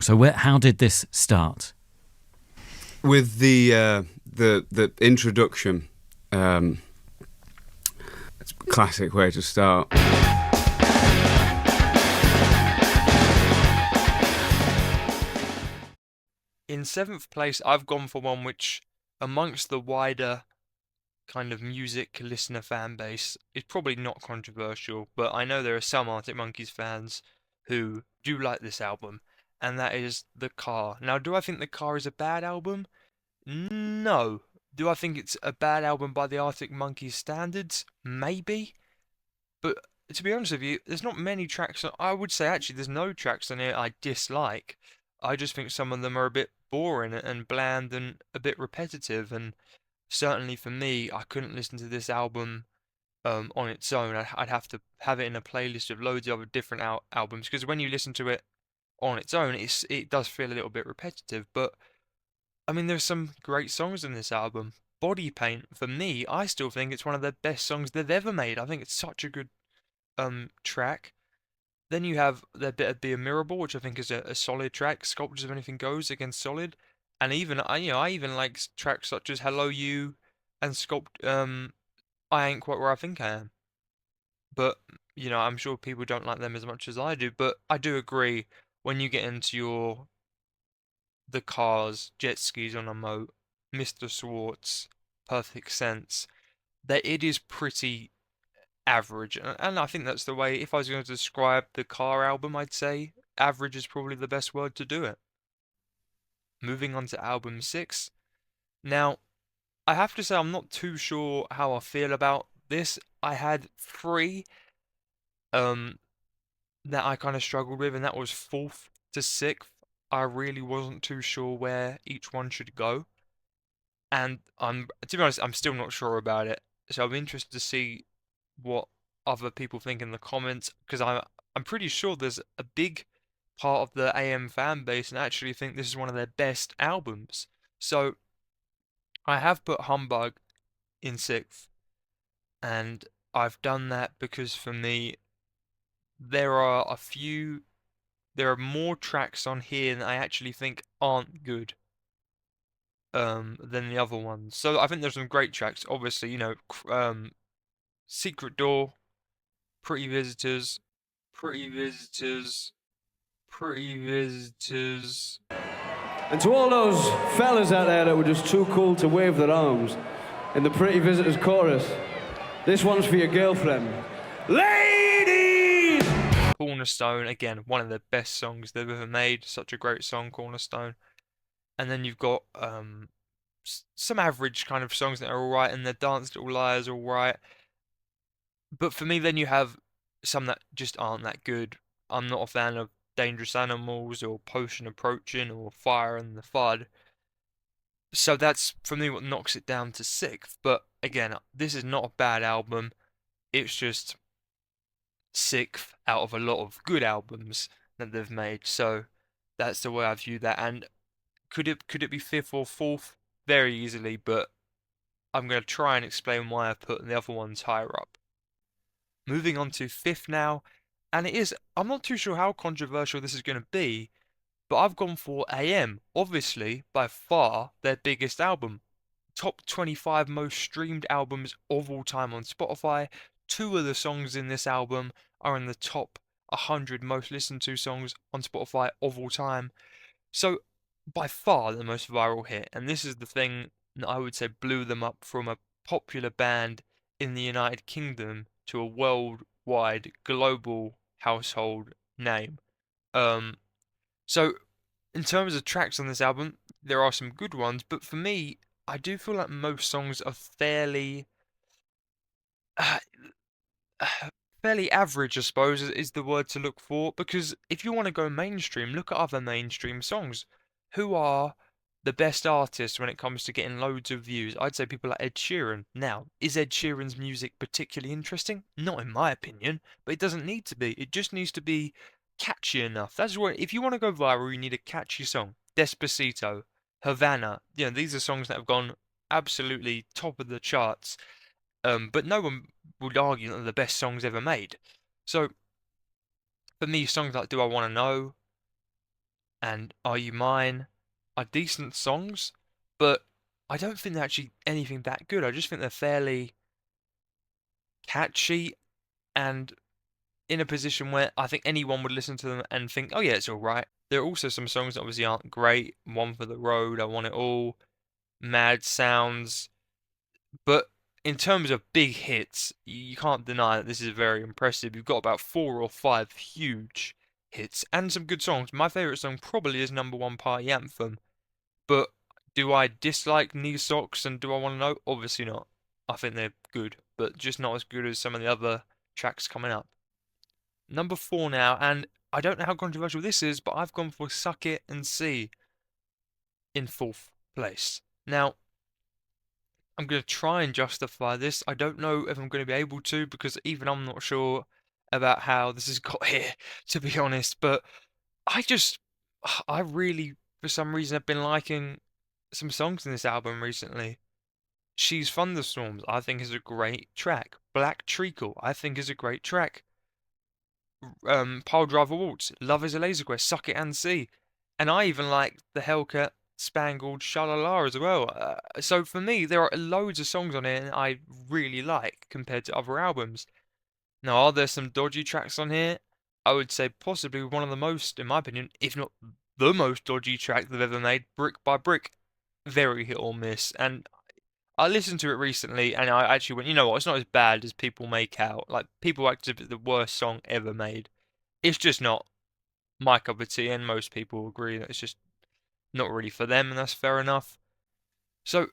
So how did this start? With the introduction, it's a classic way to start. In seventh place, I've gone for one which, amongst the wider kind of music listener fan base, is probably not controversial, but I know there are some Arctic Monkeys fans who do like this album, and that is The Car. Now, do I think The Car is a bad album? No. Do I think it's a bad album by the Arctic Monkeys standards? Maybe. But to be honest with you, there's not many tracks. I would say actually there's no tracks on it I dislike. I just think some of them are a bit boring and bland and a bit repetitive. And certainly for me, I couldn't listen to this album on its own. I'd have to have it in a playlist of loads of other different albums because when you listen to it on its own, it does feel a little bit repetitive. But I mean, there's some great songs in this album. Body Paint, for me, I still think it's one of the best songs they've ever made. I think it's such a good track. Then you have the bit of Be a Mirable, which I think is a solid track. Sculptures of Anything Goes, again solid. And even I even like tracks such as Hello You and I Ain't Quite Where I Think I Am. But I'm sure people don't like them as much as I do. But I do agree when you get into the Cars, Jet Skis on a Moat, Mr. Swartz, Perfect Sense, that it is pretty average. And I think that's the way, if I was going to describe the Car album, I'd say average is probably the best word to do it. Moving on to album 6. Now, I have to say I'm not too sure how I feel about this. I had three um that I kind of struggled with, and that was fourth to sixth. I really wasn't too sure where each one should go. And to be honest, I'm still not sure about it. So I'm interested to see what other people think in the comments because I'm pretty sure there's a big part of the AM fan base and actually think this is one of their best albums. So I have put Humbug in sixth, and I've done that because for me there are there are more tracks on here that I actually think aren't good than the other ones. So I think there's some great tracks. Obviously, Secret Door, Pretty Visitors, Pretty Visitors, Pretty Visitors. And to all those fellas out there that were just too cool to wave their arms in the Pretty Visitors chorus, this one's for your girlfriend. Ladies! Cornerstone, again, one of the best songs they've ever made. Such a great song, Cornerstone. And then you've got some average kind of songs that are alright, and the Dance Little Liars are alright. But for me, then you have some that just aren't that good. I'm not a fan of Dangerous Animals or Potion Approaching or Fire and the Flood. So that's for me what knocks it down to sixth. But again, this is not a bad album. It's just sixth out of a lot of good albums that they've made. So that's the way I view that. And could it be fifth or fourth? Very easily, but I'm going to try and explain why I put the other ones higher up. Moving on to fifth now, and I'm not too sure how controversial this is going to be, but I've gone for AM, obviously, by far their biggest album. Top 25 most streamed albums of all time on Spotify. Two of the songs in this album are in the top 100 most listened to songs on Spotify of all time. So, by far the most viral hit, and this is the thing that I would say blew them up from a popular band in the United Kingdom to a worldwide global household name. So in terms of tracks on this album, there are some good ones, but for me, I do feel like most songs are fairly fairly average, I suppose, is the word to look for. Because if you want to go mainstream, look at other mainstream songs. Who are the best artists when it comes to getting loads of views? I'd say people like Ed Sheeran. Now, is Ed Sheeran's music particularly interesting? Not in my opinion, but it doesn't need to be. It just needs to be catchy enough. That's what, if you want to go viral, you need a catchy song. Despacito, Havana. These are songs that have gone absolutely top of the charts. But no one would argue that they're the best songs ever made. So, for me, songs like Do I Want to Know, and Are You Mine are decent songs, but I don't think they're actually anything that good. I just think they're fairly catchy and in a position where I think anyone would listen to them and think, oh yeah, it's alright. There are also some songs that obviously aren't great. One for the Road, I Want It All, Mad Sounds. But in terms of big hits, you can't deny that this is very impressive. You've got about 4 or 5 huge hits and some good songs. My favourite song probably is Number One Party Anthem. But do I dislike Knee Socks and do I want to know? Obviously not. I think they're good, but just not as good as some of the other tracks coming up. Number 4 now, and I don't know how controversial this is, but I've gone for Suck It and See in 4th place. Now, I'm going to try and justify this. I don't know if I'm going to be able to because even I'm not sure about how this has got here, to be honest. But I really, for some reason, have been liking some songs in this album recently. She's Thunderstorms, I think is a great track. Black Treacle, I think is a great track. Pile Driver Waltz, Love is a Laser Quest, Suck It and See. And I even like the Hellcat Spangled Shalala as well. So for me, there are loads of songs on here I really like compared to other albums. Now, are there some dodgy tracks on here? I would say possibly one of the most, in my opinion, if not the most dodgy track they've ever made, Brick by Brick. Very hit or miss. And I listened to it recently and I actually went, you know what, it's not as bad as people make out. Like, people act as if it's the worst song ever made. It's just not my cup of tea, and most people agree that it's just not really for them, and that's fair enough. So,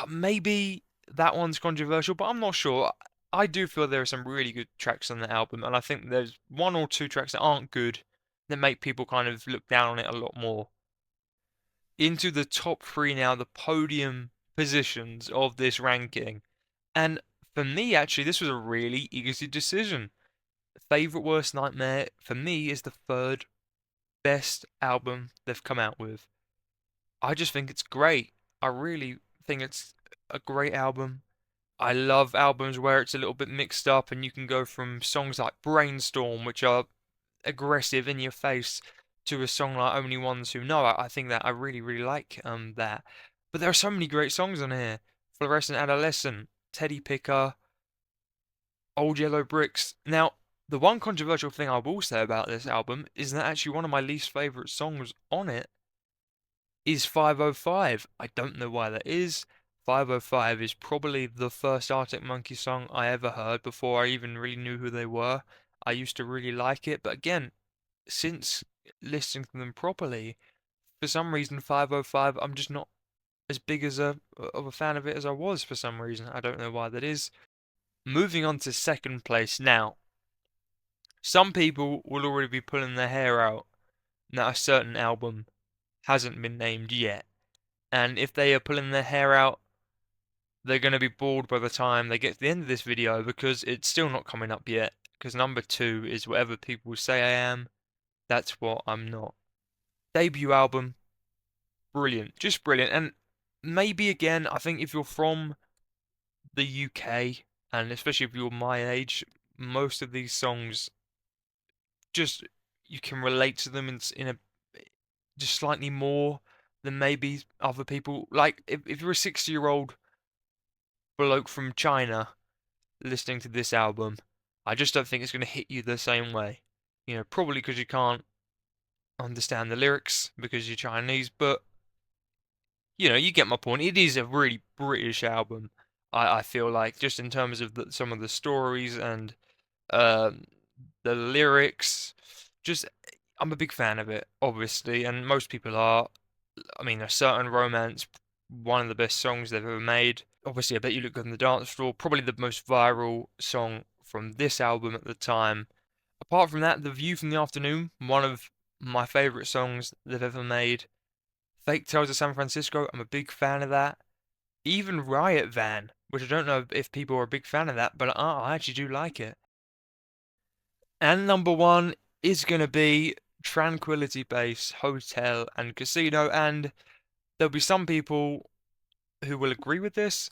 maybe that one's controversial, but I'm not sure. I do feel there are some really good tracks on the album, and I think there's 1 or 2 tracks that aren't good that make people kind of look down on it a lot more. Into the top 3 now, the podium positions of this ranking. And for me, actually, this was a really easy decision. Favorite Worst Nightmare, for me, is the 3rd best album they've come out with. I just think it's great. I really think it's a great album. I love albums where it's a little bit mixed up and you can go from songs like Brainstorm, which are aggressive in your face, to a song like Only Ones Who Know. I think that I really, really like that. But there are so many great songs on here. Fluorescent Adolescent, Teddy Picker, Old Yellow Bricks. Now, the one controversial thing I will say about this album is that actually one of my least favourite songs on it is 505. I don't know why that is. 505 is probably the first Arctic Monkey song I ever heard before I even really knew who they were. I used to really like it, but again, since listening to them properly, for some reason 505 I'm just not as big as of a fan of it as I was for some reason. I don't know why that is. Moving on to 2nd place now. Some people will already be pulling their hair out that a certain album hasn't been named yet. And if they are pulling their hair out, they're going to be bored by the time they get to the end of this video because it's still not coming up yet. Because number 2 is Whatever People Say I Am. That's what I'm not. Debut album, brilliant, just brilliant. And maybe again, I think if you're from the UK, and especially if you're my age, most of these songs just you can relate to them in a just slightly more than maybe other people. Like if you're a 60-year-old bloke from China listening to this album, I just don't think it's going to hit you the same way. You know, probably because you can't understand the lyrics because you're Chinese, but you know, you get my point. It is a really British album. I feel like just in terms of some of the stories and um, the lyrics, just I'm a big fan of it, obviously, and most people are. I mean, A Certain Romance, one of the best songs they've ever made. Obviously, I Bet You Look Good on the Dance Floor, probably the most viral song from this album at the time. Apart from that, The View from the Afternoon, one of my favourite songs they've ever made. Fake Tales of San Francisco, I'm a big fan of that. Even Riot Van, which I don't know if people are a big fan of that, but I actually do like it. And number 1 is going to be Tranquility Base, Hotel and Casino, and there'll be some people who will agree with this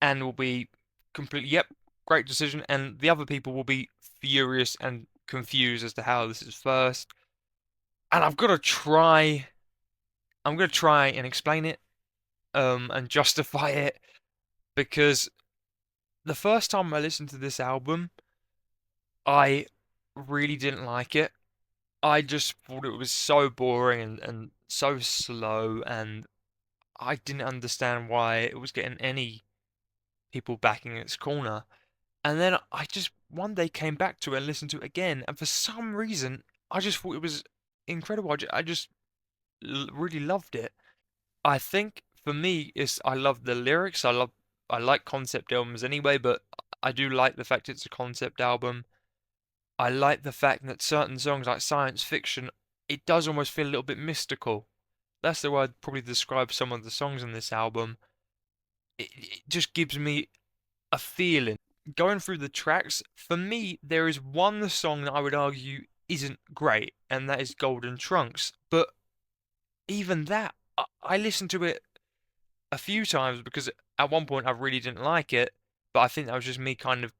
and will be completely, yep, great decision, and the other people will be furious and confused as to how this is first. And I'm gonna try and explain it, and justify it, because the first time I listened to this album, I really didn't like it. I just thought it was so boring and so slow, and I didn't understand why it was getting any people backing its corner. And then I just one day came back to it and listened to it again, and for some reason, I just thought it was incredible. I just really loved it. I think for me, is I love the lyrics. I like concept albums anyway, but I do like the fact it's a concept album. I like the fact that certain songs like science fiction, it does almost feel a little bit mystical. That's the way I'd probably describe some of the songs in this album. It just gives me a feeling. Going through the tracks, for me, there is one song that I would argue isn't great, and that is Golden Trunks. But even that, I listened to it a few times because at one point I really didn't like it, but I think that was just me kind of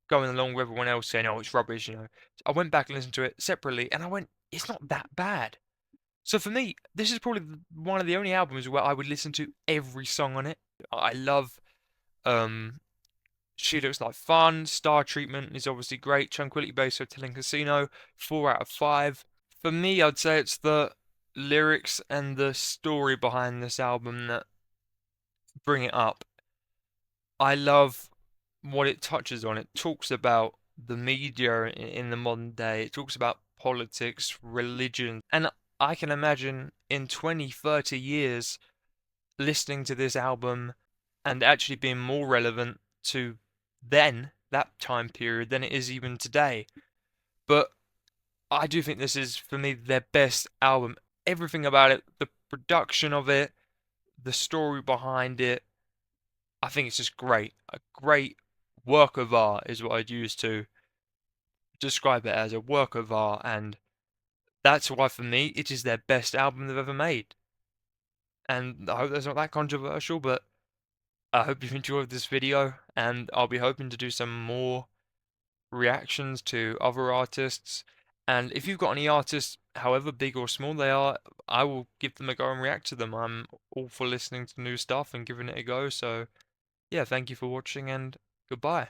going along with everyone else saying, "Oh, it's rubbish," you know. So I went back and listened to it separately, and I went, "It's not that bad." So for me, this is probably one of the only albums where I would listen to every song on it. I love um, She Looks Like Fun. Star Treatment is obviously great. Tranquility Base Hotel and Casino, 4 out of 5. For me, I'd say it's the lyrics and the story behind this album that bring it up. I love what it touches on. It talks about the media in the modern day. It talks about politics, religion, and I can imagine in 20, 30 years listening to this album and actually being more relevant to then, that time period, than it is even today. But I do think this is, for me, their best album. Everything about it, the production of it, the story behind it, I think it's just great. A great work of art is what I'd use to describe it, as a work of art, and that's why for me it is their best album they've ever made. And I hope that's not that controversial, but I hope you've enjoyed this video, and I'll be hoping to do some more reactions to other artists. And if you've got any artists, however big or small they are, I will give them a go and react to them. I'm all for listening to new stuff and giving it a go. So yeah, thank you for watching, and goodbye.